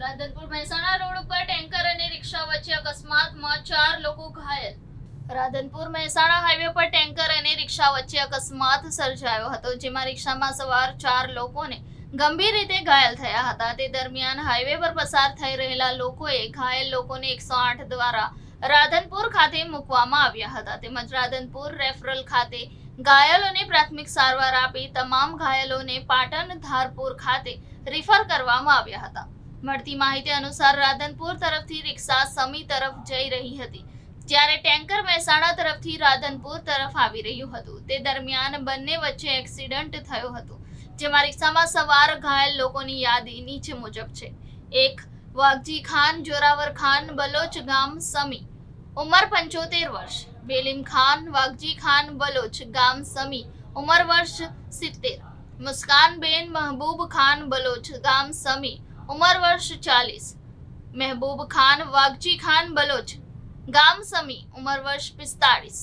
Radhanpur Mehsana road ઉપર tanker અને રિક્ષા વચ્ચે અકસ્માતમાં 4 લોકો ઘાયલ. રાધનપુર મહેસાણા હાઈવે પર ટેન્કર અને રિક્ષા વચ્ચે અકસ્માત સર્જાયો હતો, જેમાં રિક્ષામાં સવાર 4 લોકોને ગંભીર રીતે ઘાયલ થયા હતા. તે દરમિયાન હાઈવે પર પસાર થઈ રહેલા લોકોએ ઘાયલ લોકોને 108 દ્વારા રાધનપુર ખાતે મૂકવામાં આવ્યા હતા. તેમજ રાધનપુર રેફરલ ખાતે ઘાયલોને પ્રાથમિક સારવાર આપી તમામ ઘાયલોને પાટણ ધારપુર ખાતે રિફર કરવામાં આવ્યા હતા. મળતી માહિતી અનુસાર રાધનપુર તરફથી રિક્ષા સમી તરફ જઈ રહી હતી, જ્યારે ટેન્કર મહેસાણા તરફથી રાધનપુર તરફ આવી રહ્યું હતું. તે દરમિયાન બંને વચ્ચે એક્સિડન્ટ થયો હતો, જેમાં રિક્ષામાં સવાર ઘાયલ લોકોની યાદી નીચે મુજબ છે. 1. વાઘજી ખાન જોરાવર ખાન બલોચ ગામ સમી, ઉંમર 75 વર્ષ. બેલીમ ખાન વાઘજી ખાન બલોચ ગામ સમી, ઉંમર વર્ષ 70. મુસ્કાનબેન મહબૂબ ખાન બલોચ ગામ સમી, उमर वर्ष 40. महबूब खान वागजी खान बलोच गाम समी, उमर वर्ष 45.